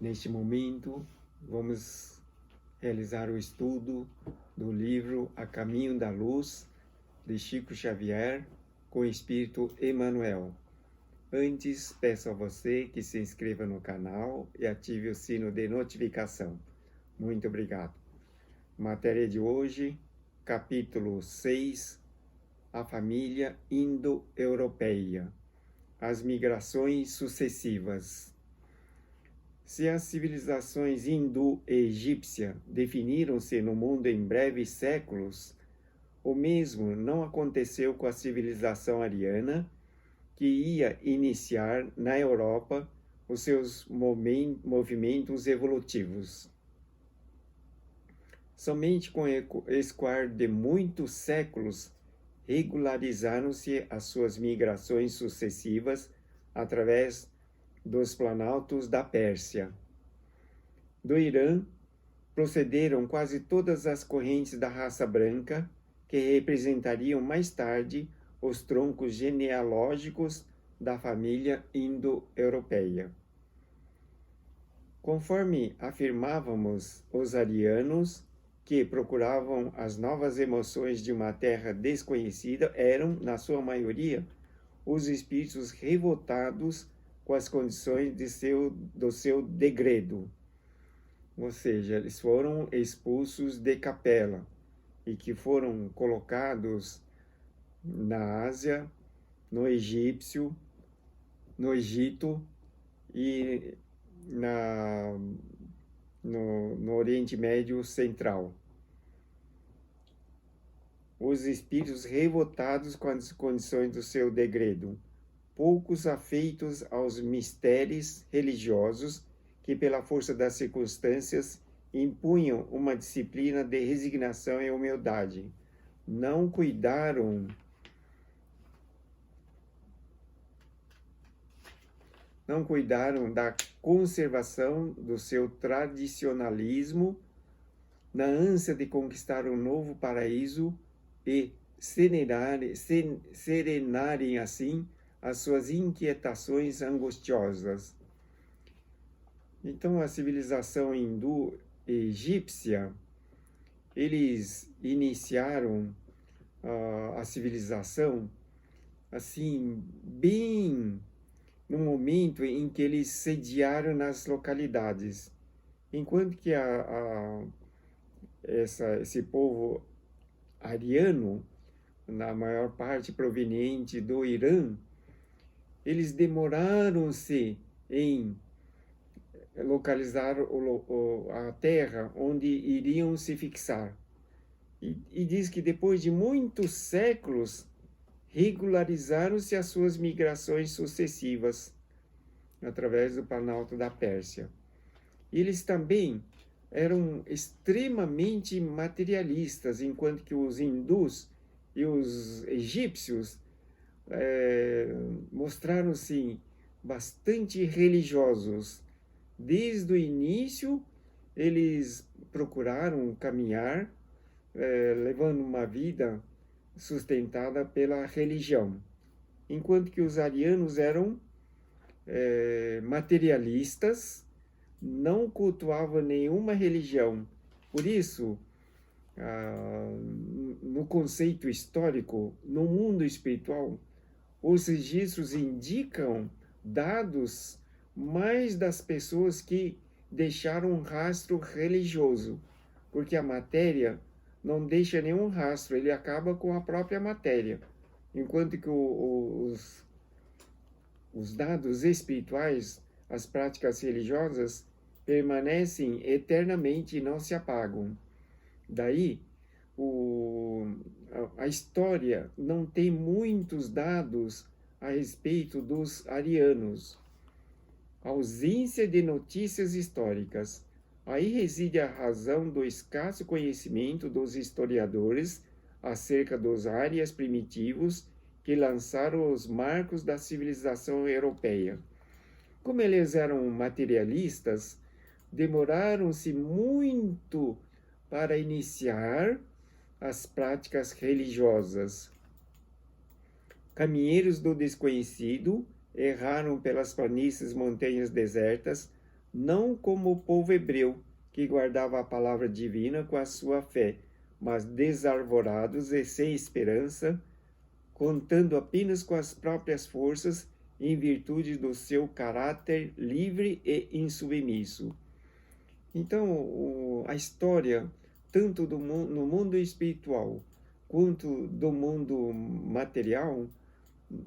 Neste momento, vamos realizar o estudo do livro A Caminho da Luz, de Chico Xavier, com o Espírito Emmanuel. Antes, peço a você que se inscreva no canal e ative o sino de notificação. Muito obrigado. Matéria de hoje, capítulo 6, a família indo-europeia, as migrações sucessivas. Se as civilizações hindu e egípcia definiram-se no mundo em breves séculos, o mesmo não aconteceu com a civilização ariana, que ia iniciar na Europa os seus movimentos evolutivos. Somente com o escoar de muitos séculos regularizaram-se as suas migrações sucessivas através dos planaltos da Pérsia. Do Irã procederam quase todas as correntes da raça branca, que representariam mais tarde os troncos genealógicos da família indo-europeia. Conforme afirmávamos, os arianos, que procuravam as novas emoções de uma terra desconhecida, eram, na sua maioria, os espíritos revoltados com as condições do seu degredo. Ou seja, eles foram expulsos de Capela e que foram colocados na Ásia, no Egito e no Oriente Médio Central. Os espíritos revoltados com as condições do seu degredo, poucos afeitos aos mistérios religiosos que, pela força das circunstâncias, impunham uma disciplina de resignação e humildade. Não cuidaram da conservação do seu tradicionalismo, na ânsia de conquistar um novo paraíso e serenarem assim as suas inquietações angustiosas. Então, a civilização hindu e egípcia, eles iniciaram a civilização assim, bem no momento em que eles sediaram nas localidades, enquanto que esse povo ariano, na maior parte proveniente do Irã, eles demoraram-se em localizar a terra onde iriam se fixar. E diz que depois de muitos séculos, regularizaram-se as suas migrações sucessivas através do Planalto da Pérsia. E eles também eram extremamente materialistas, enquanto que os hindus e os egípcios mostraram-se bastante religiosos. Desde o início, eles procuraram caminhar, levando uma vida sustentada pela religião, enquanto que os arianos eram materialistas, não cultuavam nenhuma religião. Por isso, no conceito histórico, no mundo espiritual, os registros indicam dados mais das pessoas que deixaram um rastro religioso, porque a matéria não deixa nenhum rastro, ele acaba com a própria matéria, enquanto que os dados espirituais, as práticas religiosas, permanecem eternamente e não se apagam. Daí, a história não tem muitos dados a respeito dos arianos. Ausência de notícias históricas. Aí reside a razão do escasso conhecimento dos historiadores acerca dos árias primitivos que lançaram os marcos da civilização europeia. Como eles eram materialistas, demoraram-se muito para iniciar as práticas religiosas. Caminheiros do desconhecido erraram pelas planícies montanhas desertas não como o povo hebreu, que guardava a palavra divina com a sua fé, mas desarvorados e sem esperança, contando apenas com as próprias forças, em virtude do seu caráter livre e insubmisso. Então, a história, tanto no mundo espiritual quanto do mundo material,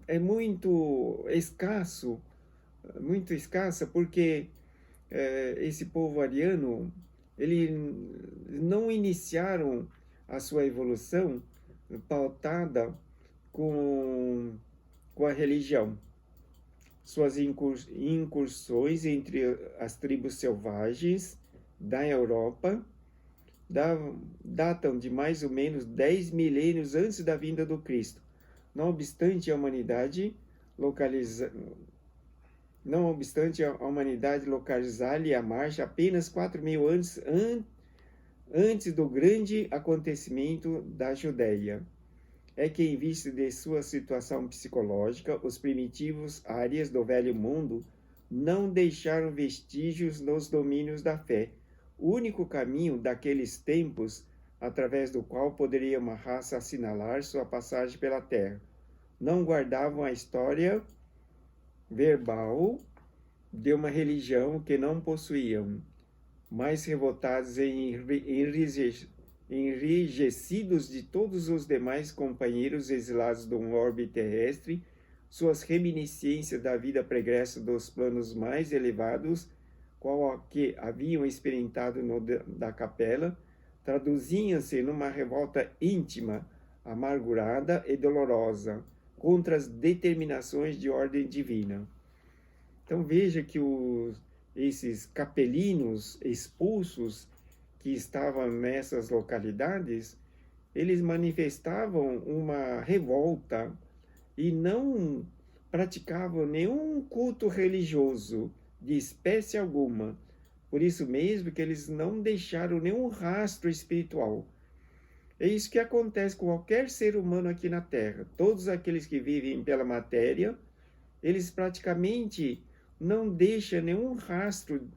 é muito escassa, porque esse povo ariano, eles não iniciaram a sua evolução pautada com a religião. Suas incursões entre as tribos selvagens da Europa datam de mais ou menos 10 milênios antes da vinda do Cristo. Não obstante a humanidade localizar-lhe a marcha apenas 4.000 anos antes do grande acontecimento da Judéia. É que, em vista de sua situação psicológica, os primitivos árias do Velho Mundo não deixaram vestígios nos domínios da fé. O único caminho daqueles tempos, através do qual poderia uma raça assinalar sua passagem pela Terra. Não guardavam a história verbal de uma religião que não possuíam, mais revoltados e enrijecidos de todos os demais companheiros exilados do orbe terrestre, suas reminiscências da vida pregressa dos planos mais elevados, qual a que haviam experimentado da capela, traduziam-se numa revolta íntima, amargurada e dolorosa, contra as determinações de ordem divina. Então veja que esses capelinos expulsos que estavam nessas localidades, eles manifestavam uma revolta e não praticavam nenhum culto religioso de espécie alguma. Por isso mesmo que eles não deixaram nenhum rastro espiritual. É isso que acontece com qualquer ser humano aqui na Terra. Todos aqueles que vivem pela matéria, eles praticamente não deixam nenhum rastro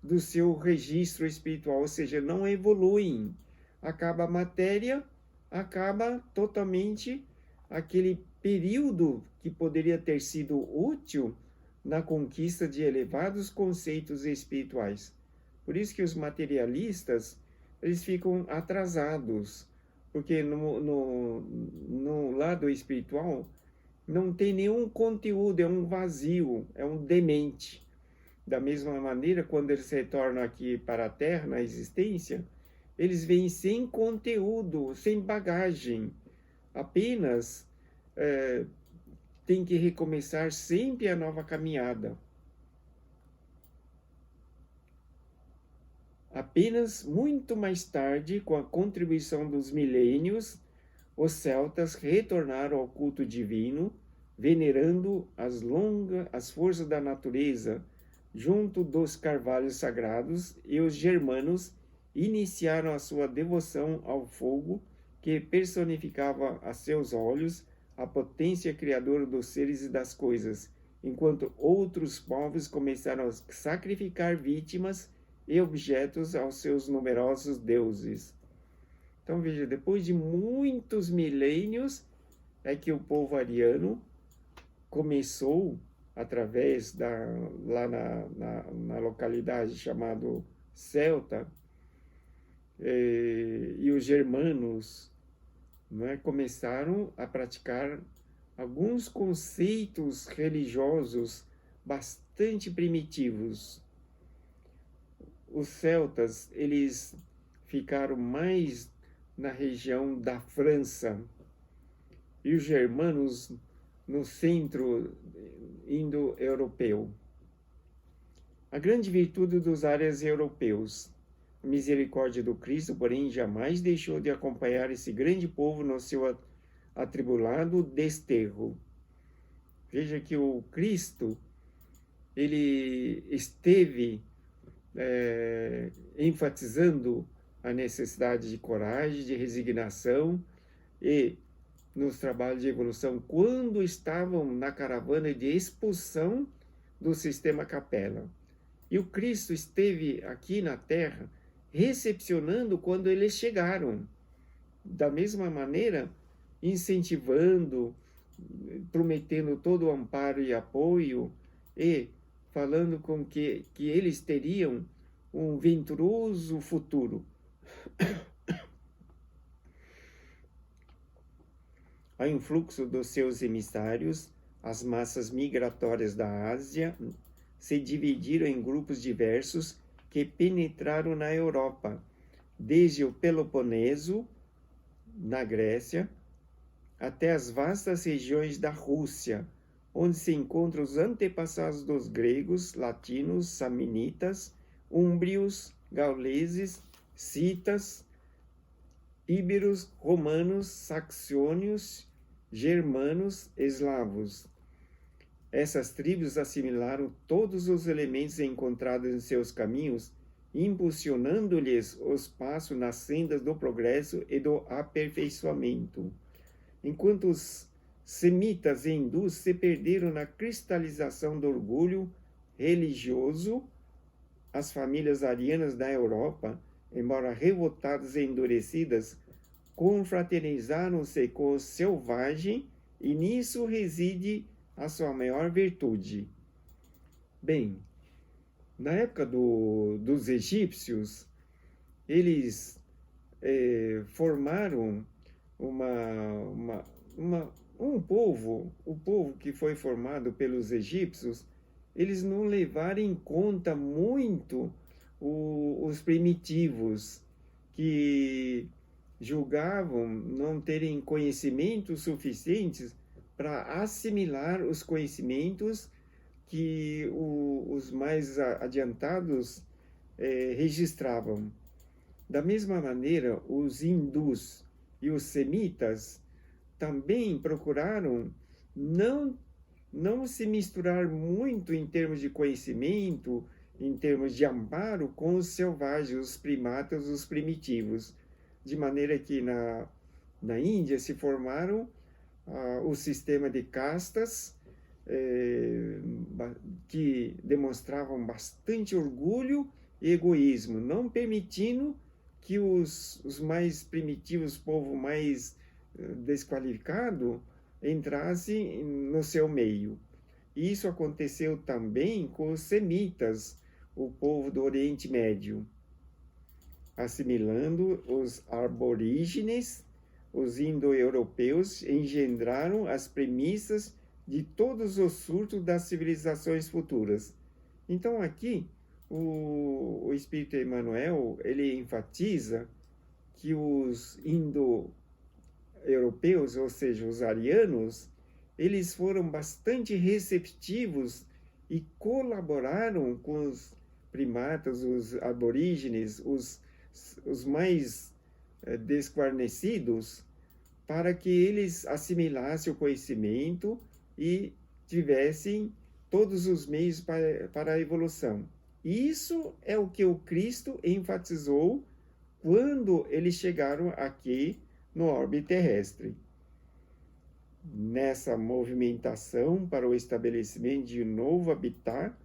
do seu registro espiritual, ou seja, não evoluem. Acaba a matéria, acaba totalmente aquele período que poderia ter sido útil na conquista de elevados conceitos espirituais. Por isso que os materialistas, eles ficam atrasados, porque no lado espiritual não tem nenhum conteúdo, é um vazio, é um demente. Da mesma maneira, quando eles retornam aqui para a Terra, na existência, eles vêm sem conteúdo, sem bagagem. Apenas tem que recomeçar sempre a nova caminhada. Apenas muito mais tarde, com a contribuição dos milênios, os celtas retornaram ao culto divino, venerando as forças da natureza, junto dos carvalhos sagrados, e os germanos iniciaram a sua devoção ao fogo, que personificava a seus olhos a potência criadora dos seres e das coisas, enquanto outros povos começaram a sacrificar vítimas e objetos aos seus numerosos deuses. Então veja, depois de muitos milênios é que o povo ariano começou, através lá na localidade chamada Celta, e os germanos, começaram a praticar alguns conceitos religiosos bastante primitivos. Os celtas, eles ficaram mais na região da França e os germanos no centro indo-europeu. A grande virtude dos árias europeus. A misericórdia do Cristo, porém, jamais deixou de acompanhar esse grande povo no seu atribulado desterro. Veja que o Cristo, ele esteve enfatizando a necessidade de coragem, de resignação e nos trabalhos de evolução quando estavam na caravana de expulsão do sistema capela. E o Cristo esteve aqui na terra recepcionando quando eles chegaram. Da mesma maneira, incentivando, prometendo todo o amparo e apoio e falando com que eles teriam um venturoso futuro. Ao influxo dos seus emissários, as massas migratórias da Ásia se dividiram em grupos diversos que penetraram na Europa, desde o Peloponeso, na Grécia, até as vastas regiões da Rússia, onde se encontram os antepassados dos gregos, latinos, samnitas, úmbrios, gauleses, citas, íberos, romanos, saxônios, germanos, eslavos. Essas tribos assimilaram todos os elementos encontrados em seus caminhos, impulsionando-lhes os passos nas sendas do progresso e do aperfeiçoamento. Enquanto os semitas e hindus se perderam na cristalização do orgulho religioso, as famílias arianas da Europa, embora revoltadas e endurecidas, confraternizaram-se com o selvagem, e nisso reside a sua maior virtude. Bem, na época dos egípcios, eles formaram um povo, o povo que foi formado pelos egípcios, eles não levaram em conta muito os primitivos, que julgavam não terem conhecimentos suficientes para assimilar os conhecimentos que os mais adiantados registravam. Da mesma maneira, os hindus e os semitas também procuraram não se misturar muito em termos de conhecimento, em termos de amparo, com os selvagens, os primatas, os primitivos. De maneira que na Índia se formaram o sistema de castas, que demonstravam bastante orgulho e egoísmo, não permitindo que os mais primitivos, povo mais desqualificado, entrasse no seu meio. Isso aconteceu também com os semitas, o povo do Oriente Médio, assimilando os aborígenes. Os indo-europeus engendraram as premissas de todos os surtos das civilizações futuras. Então aqui o Espírito Emmanuel, ele enfatiza que os indo-europeus, ou seja, os arianos, eles foram bastante receptivos e colaboraram com os primatas, os aborígenes, os mais desguarnecidos, para que eles assimilassem o conhecimento e tivessem todos os meios para a evolução. Isso é o que o Cristo enfatizou quando eles chegaram aqui no orbe terrestre. Nessa movimentação para o estabelecimento de um novo habitat,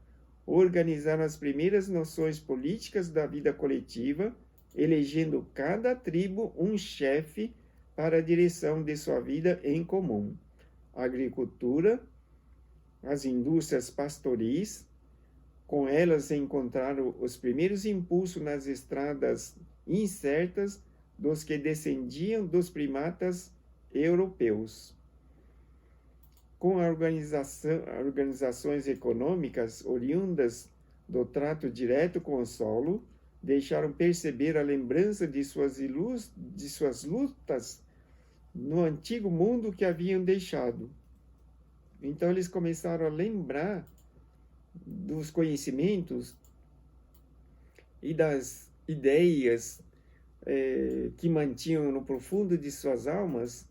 organizaram as primeiras noções políticas da vida coletiva, elegendo cada tribo um chefe para a direção de sua vida em comum. A agricultura, as indústrias pastoris, com elas encontraram os primeiros impulsos nas estradas incertas dos que descendiam dos primatas europeus. Com organizações econômicas oriundas do trato direto com o solo, deixaram perceber a lembrança de suas lutas no antigo mundo que haviam deixado. Então eles começaram a lembrar dos conhecimentos e das ideias que mantinham no profundo de suas almas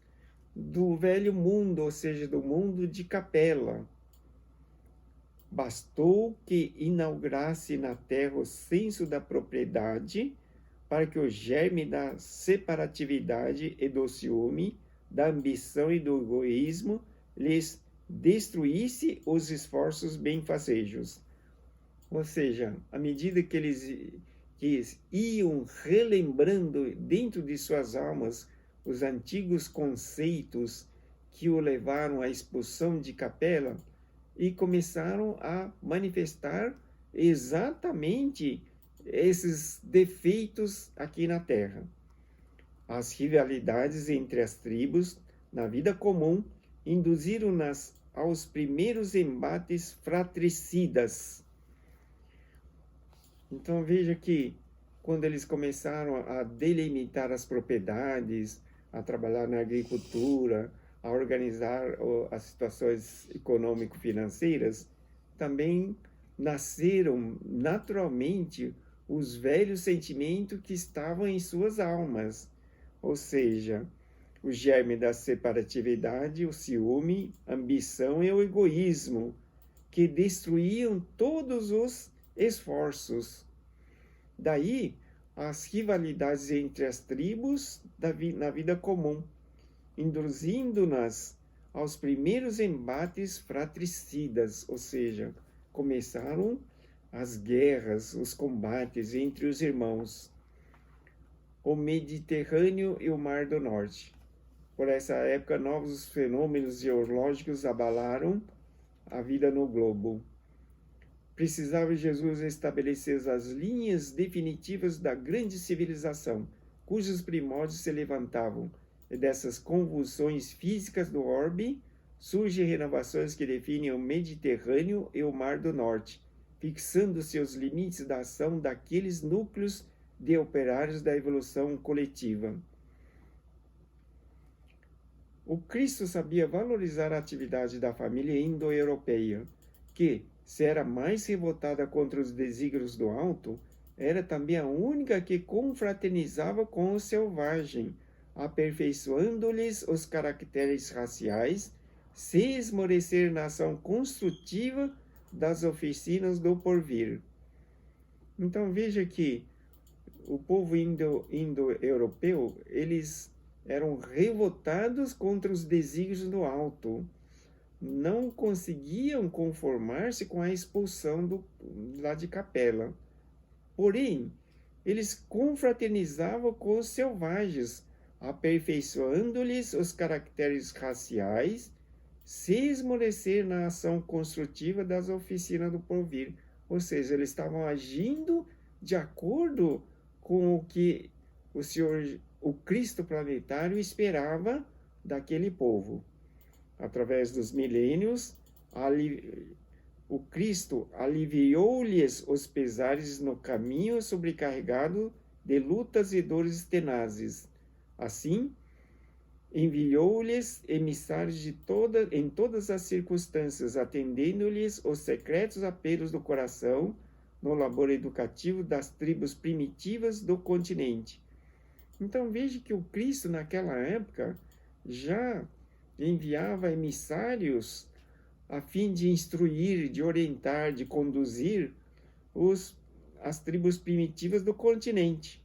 do velho mundo, ou seja, do mundo de Capela. Bastou que inaugurasse na terra o senso da propriedade para que o germe da separatividade e do ciúme, da ambição e do egoísmo lhes destruísse os esforços benfazejos. Ou seja, à medida que eles iam relembrando dentro de suas almas os antigos conceitos que o levaram à expulsão de Capela, e começaram a manifestar exatamente esses defeitos aqui na Terra. As rivalidades entre as tribos na vida comum induziram-nas aos primeiros embates fratricidas. Então veja que quando eles começaram a delimitar as propriedades, a trabalhar na agricultura, a organizar as situações econômico-financeiras, também nasceram naturalmente os velhos sentimentos que estavam em suas almas, ou seja, o germe da separatividade, o ciúme, a ambição e o egoísmo, que destruíam todos os esforços. Daí as rivalidades entre as tribos na vida comum, induzindo-nas aos primeiros embates fratricidas, ou seja, começaram as guerras, os combates entre os irmãos. O Mediterrâneo e o Mar do Norte. Por essa época, novos fenômenos geológicos abalaram a vida no globo. Precisava Jesus estabelecer as linhas definitivas da grande civilização, cujos primórdios se levantavam, e dessas convulsões físicas do orbe surgem renovações que definem o Mediterrâneo e o Mar do Norte, fixando-se os limites da ação daqueles núcleos de operários da evolução coletiva. O Cristo sabia valorizar a atividade da família indo-europeia, que, se era mais revoltada contra os desígnios do alto, era também a única que confraternizava com o selvagem, aperfeiçoando-lhes os caracteres raciais, sem esmorecer na ação construtiva das oficinas do porvir. Então veja que o povo indo-europeu, eles eram revoltados contra os desígnios do alto, não conseguiam conformar-se com a expulsão lá de Capela. Porém, eles confraternizavam com os selvagens, aperfeiçoando-lhes os caracteres raciais, sem esmorecer na ação construtiva das oficinas do porvir. Ou seja, eles estavam agindo de acordo com o que o Cristo planetário esperava daquele povo. Através dos milênios, o Cristo aliviou-lhes os pesares no caminho sobrecarregado de lutas e dores tenazes. Assim, enviou-lhes emissários em todas as circunstâncias, atendendo-lhes os secretos apelos do coração no labor educativo das tribos primitivas do continente. Então veja que o Cristo naquela época já enviava emissários a fim de instruir, de orientar, de conduzir as tribos primitivas do continente.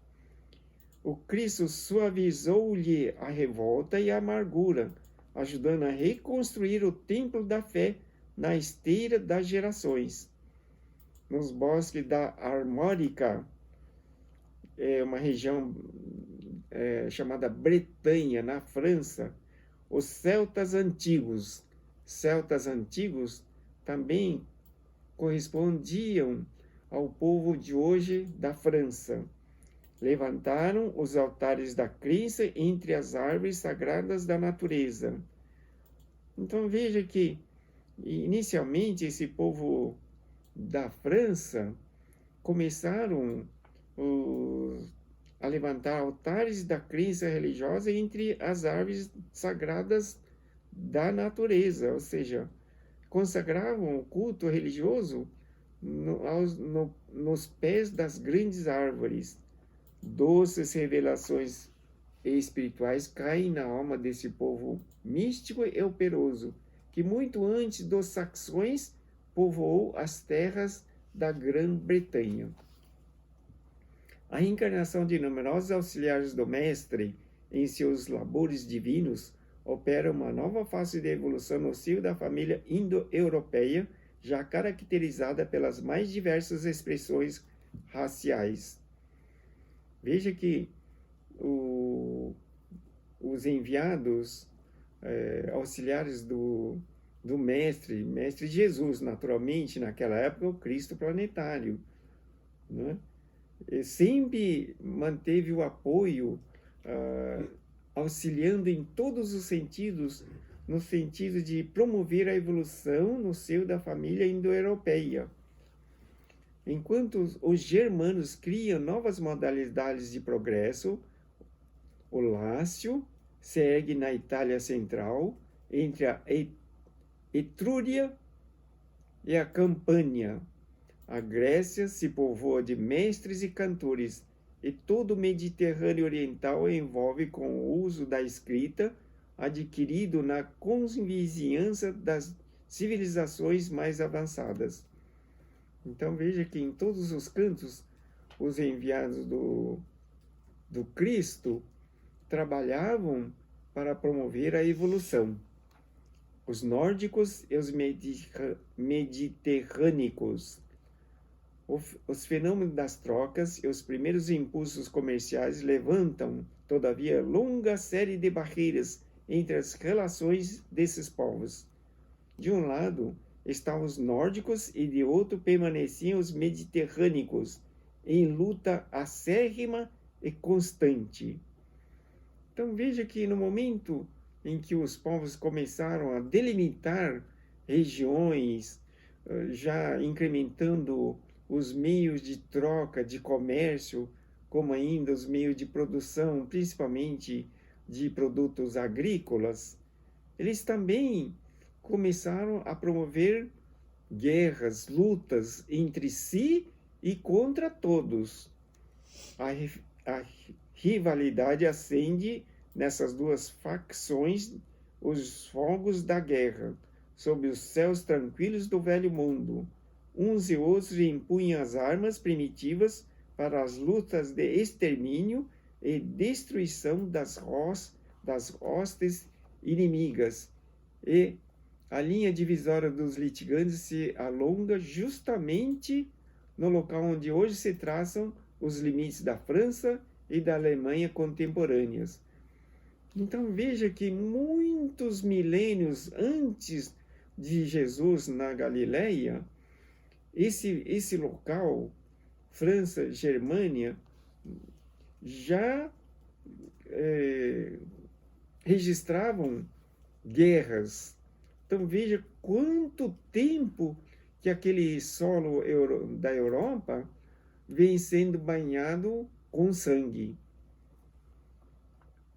O Cristo suavizou-lhe a revolta e a amargura, ajudando a reconstruir o templo da fé na esteira das gerações. Nos bosques da Armórica, uma região chamada Bretanha, na França, os celtas antigos também correspondiam ao povo de hoje da França. Levantaram os altares da crença entre as árvores sagradas da natureza. Então veja que, inicialmente, esse povo da França começaram a levantar altares da crença religiosa entre as árvores sagradas da natureza, ou seja, consagravam o culto religioso nos pés das grandes árvores. Doces revelações espirituais caem na alma desse povo místico e operoso, que muito antes dos saxões povoou as terras da Grã-Bretanha. A reencarnação de numerosos auxiliares do Mestre em seus labores divinos opera uma nova fase de evolução no seio da família indo-europeia, já caracterizada pelas mais diversas expressões raciais. Veja que os enviados auxiliares do mestre Jesus, naturalmente, naquela época, o Cristo planetário, né? Sempre manteve o apoio, auxiliando em todos os sentidos, no sentido de promover a evolução no seio da família indo-europeia. Enquanto os germanos criam novas modalidades de progresso, o Lácio se ergue na Itália Central, entre a Etrúria e a Campânia. A Grécia se povoa de mestres e cantores, e todo o Mediterrâneo Oriental envolve com o uso da escrita, adquirido na convizinhança das civilizações mais avançadas. Então veja que em todos os cantos, os enviados do Cristo trabalhavam para promover a evolução. Os nórdicos e os mediterrânicos. Os fenômenos das trocas e os primeiros impulsos comerciais levantam, todavia, longa série de barreiras entre as relações desses povos. De um lado estavam os nórdicos e de outro permaneciam os mediterrânicos, em luta acérrima e constante. Então veja que no momento em que os povos começaram a delimitar regiões, já incrementando os meios de troca, de comércio, como ainda os meios de produção, principalmente de produtos agrícolas, eles também começaram a promover guerras, lutas entre si e contra todos. A rivalidade acende nessas duas facções os fogos da guerra, sob os céus tranquilos do velho mundo. Uns e outros empunham as armas primitivas para as lutas de extermínio e destruição das hostes inimigas, e a linha divisória dos litigantes se alonga justamente no local onde hoje se traçam os limites da França e da Alemanha contemporâneas. Então veja que muitos milênios antes de Jesus na Galileia, esse local, França, Germânia, já registravam guerras. Então veja quanto tempo que aquele solo da Europa vem sendo banhado com sangue.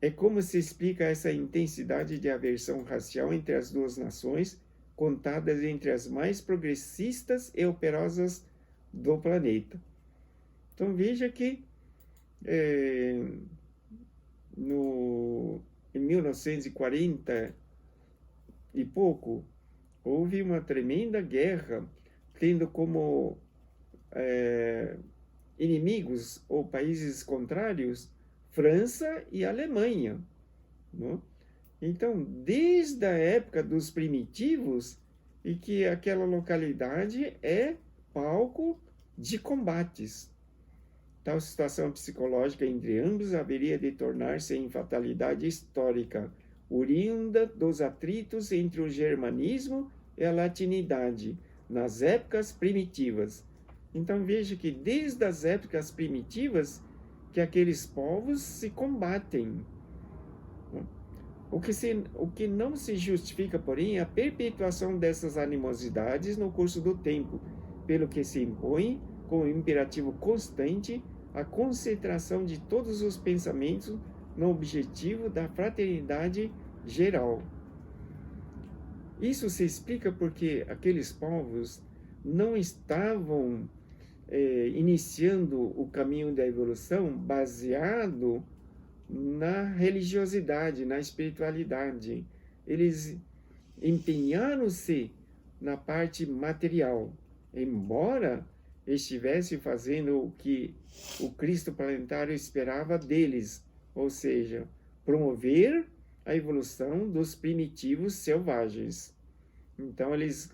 É como se explica essa intensidade de aversão racial entre as duas nações, contadas entre as mais progressistas e operosas do planeta. Então veja que em 1940 e pouco, houve uma tremenda guerra, tendo como inimigos ou países contrários França e Alemanha. Não? Então, desde a época dos primitivos, e que aquela localidade é palco de combates. Tal situação psicológica entre ambos haveria de tornar-se em fatalidade histórica, oriunda dos atritos entre o germanismo e a latinidade, nas épocas primitivas. Então veja que desde as épocas primitivas que aqueles povos se combatem. O que não se justifica, porém, é a perpetuação dessas animosidades no curso do tempo, pelo que se impõe, como imperativo constante, a concentração de todos os pensamentos no objetivo da fraternidade geral. Isso se explica porque aqueles povos não estavam iniciando o caminho da evolução baseado na religiosidade, na espiritualidade. Eles empenharam-se na parte material, embora estivessem fazendo o que o Cristo planetário esperava deles, ou seja, promover a evolução dos primitivos selvagens. Então eles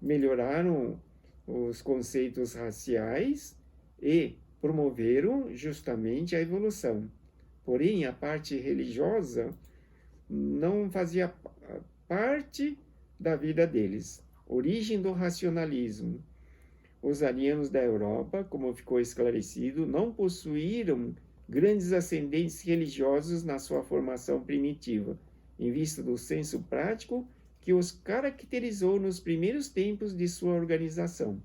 melhoraram os conceitos raciais e promoveram justamente a evolução. Porém, a parte religiosa não fazia parte da vida deles. Origem do racionalismo. Os arianos da Europa, como ficou esclarecido, não possuíram grandes ascendentes religiosos na sua formação primitiva, em vista do senso prático que os caracterizou nos primeiros tempos de sua organização.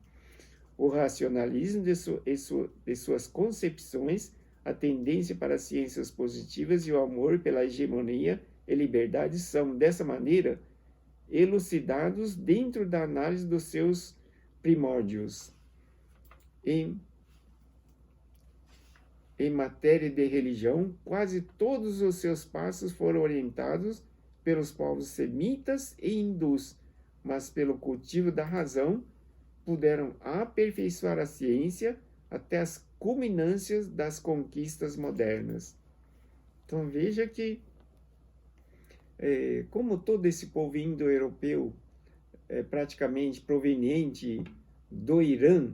O racionalismo de suas concepções, a tendência para as ciências positivas e o amor pela hegemonia e liberdade são, dessa maneira, elucidados dentro da análise dos seus primórdios. Em matéria de religião, quase todos os seus passos foram orientados pelos povos semitas e hindus, mas pelo cultivo da razão puderam aperfeiçoar a ciência até as culminâncias das conquistas modernas. Então veja que, como todo esse povo indo-europeu é praticamente proveniente do Irã,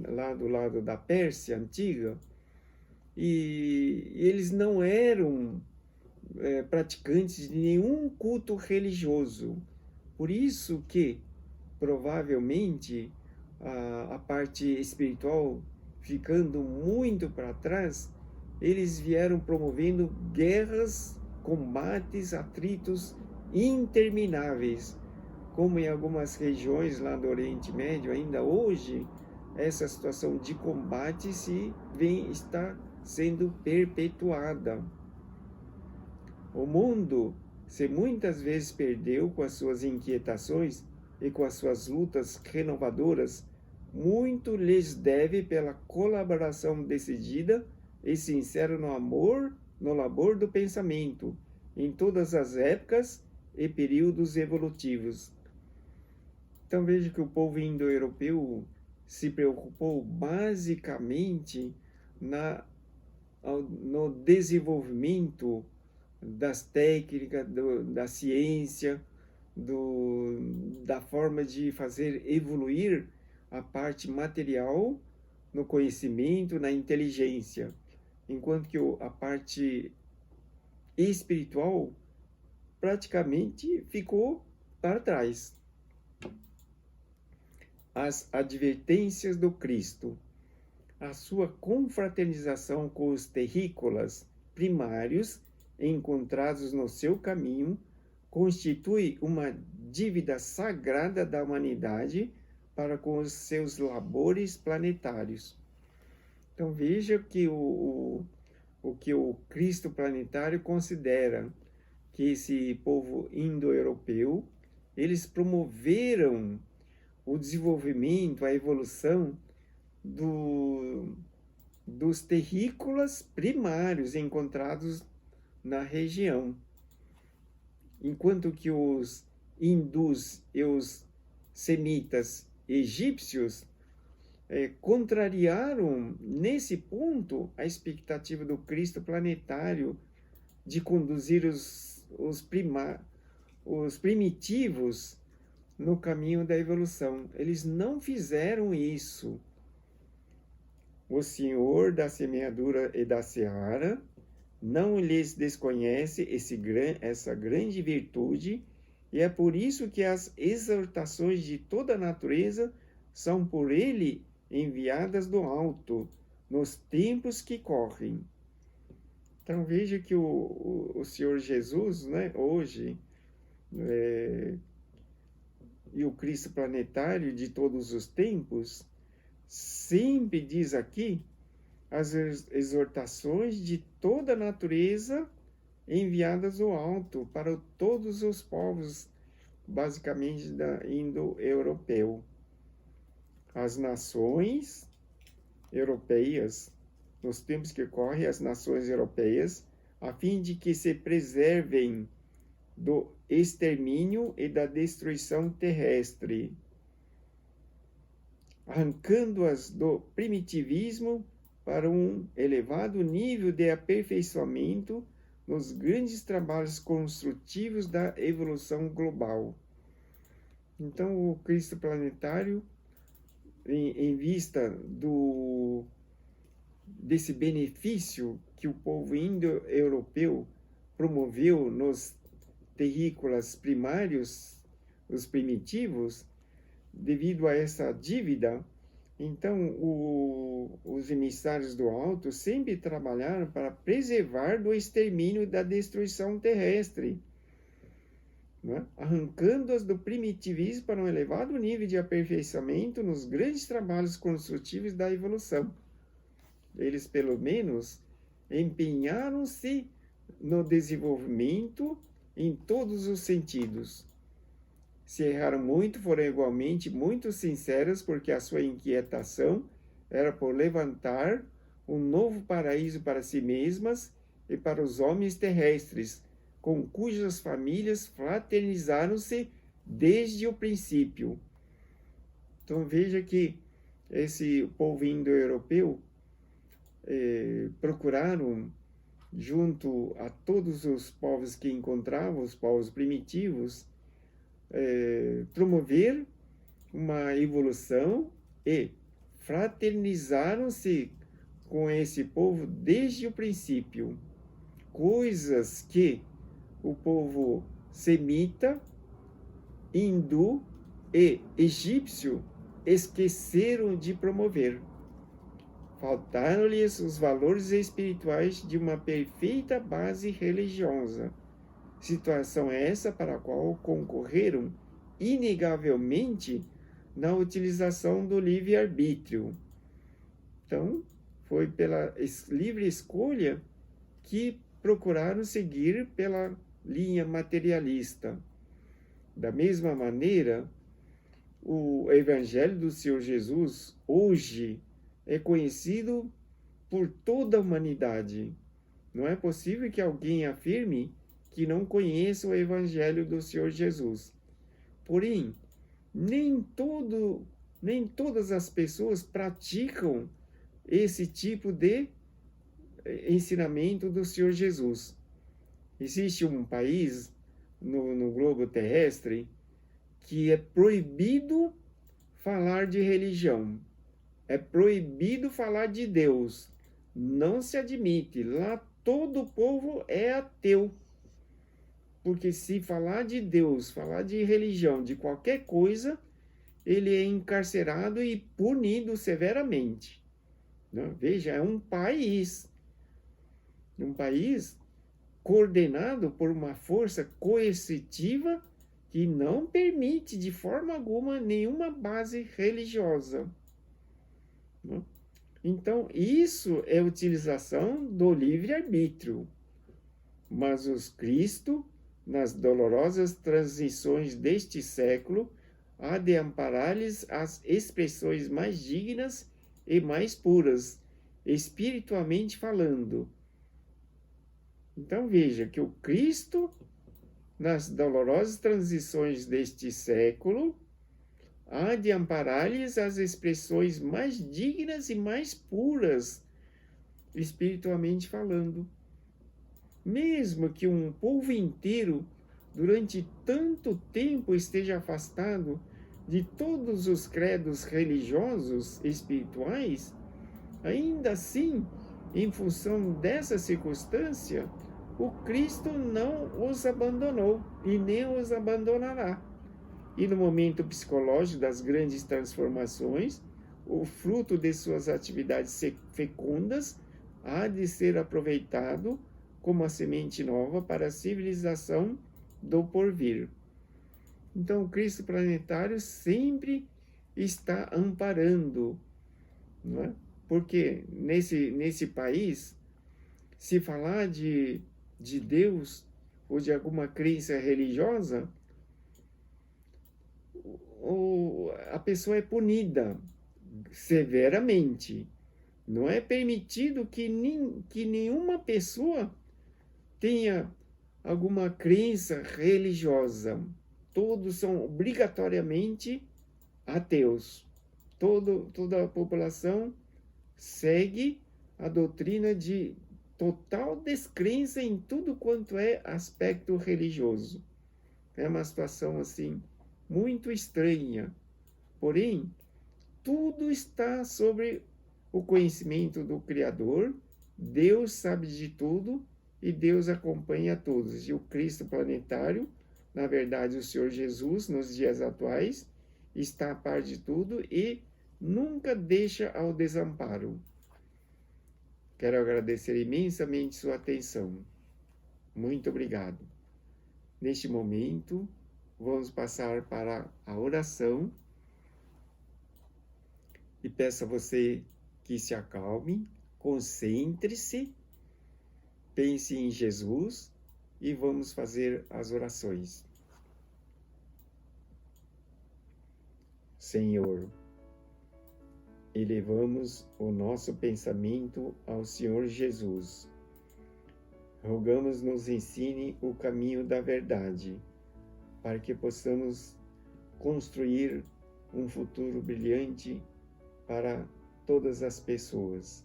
lá do lado da Pérsia antiga, e eles não eram praticantes de nenhum culto religioso. Por isso que, provavelmente, a parte espiritual ficando muito para trás, eles vieram promovendo guerras, combates, atritos intermináveis, como em algumas regiões lá do Oriente Médio, ainda hoje, essa situação de combate está sendo perpetuada. O mundo se muitas vezes perdeu com as suas inquietações e com as suas lutas renovadoras, muito lhes deve pela colaboração decidida e sincera no amor, no labor do pensamento, em todas as épocas e períodos evolutivos. Então veja que o povo indo-europeu se preocupou basicamente no desenvolvimento das técnicas, da ciência, da forma de fazer evoluir a parte material no conhecimento, na inteligência, enquanto que a parte espiritual praticamente ficou para trás. As advertências do Cristo. A sua confraternização com os terrícolas primários encontrados no seu caminho constitui uma dívida sagrada da humanidade para com os seus labores planetários. Então veja que o que o Cristo planetário considera que esse povo indo-europeu, eles promoveram o desenvolvimento, a evolução dos terrícolas primários encontrados na região. Enquanto que os hindus e os semitas egípcios contrariaram, nesse ponto, a expectativa do Cristo planetário de conduzir os primitivos no caminho da evolução. Eles não fizeram isso. O Senhor da semeadura e da seara não lhes desconhece essa grande virtude, e é por isso que as exortações de toda a natureza são por ele enviadas do alto, nos tempos que correm. Então veja que o Senhor Jesus, né, hoje, e o Cristo planetário de todos os tempos, sempre diz aqui as exortações de toda a natureza enviadas do alto para todos os povos, basicamente da indo-europeu. As nações europeias, nos tempos que correm, as nações europeias, a fim de que se preservem do extermínio e da destruição terrestre, arrancando-as do primitivismo para um elevado nível de aperfeiçoamento nos grandes trabalhos construtivos da evolução global. Então, o Cristo planetário, em vista desse benefício que o povo indo-europeu promoveu nos terrícolas primários, os primitivos, devido a essa dívida, então os emissários do alto sempre trabalharam para preservar do extermínio e da destruição terrestre, né? Arrancando-as do primitivismo para um elevado nível de aperfeiçoamento nos grandes trabalhos construtivos da evolução. Eles, pelo menos, empenharam-se no desenvolvimento em todos os sentidos. Se erraram muito, foram igualmente muito sinceros, porque a sua inquietação era por levantar um novo paraíso para si mesmas e para os homens terrestres, com cujas famílias fraternizaram-se desde o princípio. Então veja que esse povo indo-europeu procuraram, junto a todos os povos que encontravam, os povos primitivos, promover uma evolução e fraternizaram-se com esse povo desde o princípio. Coisas que o povo semita, hindu e egípcio esqueceram de promover. Faltaram-lhes os valores espirituais de uma perfeita base religiosa. Situação essa para a qual concorreram inegavelmente na utilização do livre-arbítrio. Então, foi pela livre escolha que procuraram seguir pela linha materialista. Da mesma maneira, o Evangelho do Senhor Jesus hoje é conhecido por toda a humanidade. Não é possível que alguém afirme que não conheça o Evangelho do Senhor Jesus. Porém, nem todas as pessoas praticam esse tipo de ensinamento do Senhor Jesus. Existe um país no globo terrestre que é proibido falar de religião, é proibido falar de Deus, não se admite. Lá todo o povo é ateu, porque se falar de Deus, falar de religião, de qualquer coisa, ele é encarcerado e punido severamente. Veja, é um país coordenado por uma força coercitiva que não permite de forma alguma nenhuma base religiosa. Então, isso é utilização do livre-arbítrio. Mas os Cristo, nas dolorosas transições deste século, há de amparar-lhes as expressões mais dignas e mais puras, espiritualmente falando. Então veja que o Cristo, nas dolorosas transições deste século, há de amparar-lhes as expressões mais dignas e mais puras, espiritualmente falando. Mesmo que um povo inteiro, durante tanto tempo, esteja afastado de todos os credos religiosos espirituais, ainda assim, em função dessa circunstância, o Cristo não os abandonou e nem os abandonará. E no momento psicológico das grandes transformações, o fruto de suas atividades fecundas há de ser aproveitado como a semente nova para a civilização do porvir. Então, o Cristo planetário sempre está amparando, não é? Porque nesse país, se falar de Deus ou de alguma crença religiosa, a pessoa é punida severamente. Não é permitido que nenhuma pessoa tenha alguma crença religiosa. Todos são obrigatoriamente ateus. Toda a população segue a doutrina de total descrença em tudo quanto é aspecto religioso. É uma situação assim muito estranha. Porém, tudo está sobre o conhecimento do Criador. Deus sabe de tudo e Deus acompanha todos. E o Cristo planetário, na verdade, o Senhor Jesus, nos dias atuais, está a par de tudo e nunca deixa ao desamparo. Quero agradecer imensamente sua atenção. Muito obrigado. Neste momento, vamos passar para a oração e peço a você que se acalme, concentre-se, pense em Jesus e vamos fazer as orações. Senhor, elevamos o nosso pensamento ao Senhor Jesus. Rogamos nos ensine o caminho da verdade, para que possamos construir um futuro brilhante para todas as pessoas.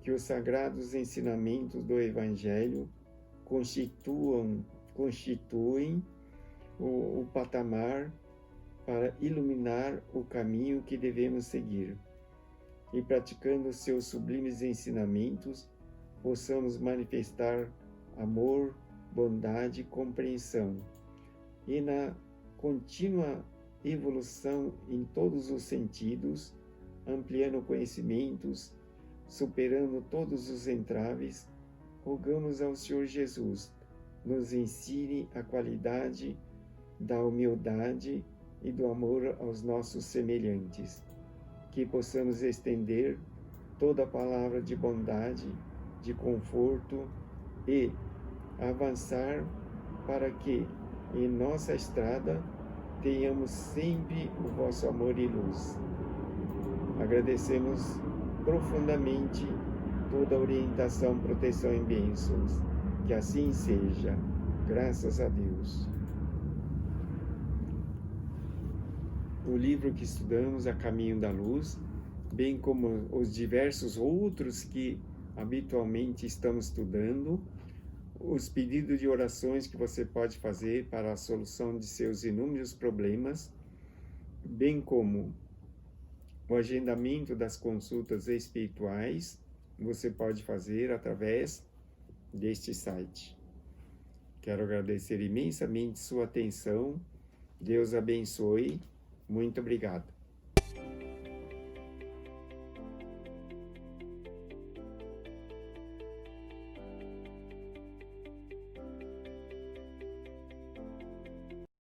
Que os sagrados ensinamentos do Evangelho constituem o patamar para iluminar o caminho que devemos seguir. E praticando seus sublimes ensinamentos, possamos manifestar amor, bondade e compreensão. E na contínua evolução em todos os sentidos, ampliando conhecimentos, superando todos os entraves, rogamos ao Senhor Jesus, nos ensine a qualidade da humildade e do amor aos nossos semelhantes, que possamos estender toda a palavra de bondade, de conforto e avançar para que, em nossa estrada, tenhamos sempre o vosso amor e luz. Agradecemos profundamente toda a orientação, proteção e bênçãos. Que assim seja. Graças a Deus. O livro que estudamos, A Caminho da Luz, bem como os diversos outros que habitualmente estamos estudando, os pedidos de orações que você pode fazer para a solução de seus inúmeros problemas, bem como o agendamento das consultas espirituais, você pode fazer através deste site. Quero agradecer imensamente sua atenção. Deus abençoe. Muito obrigado.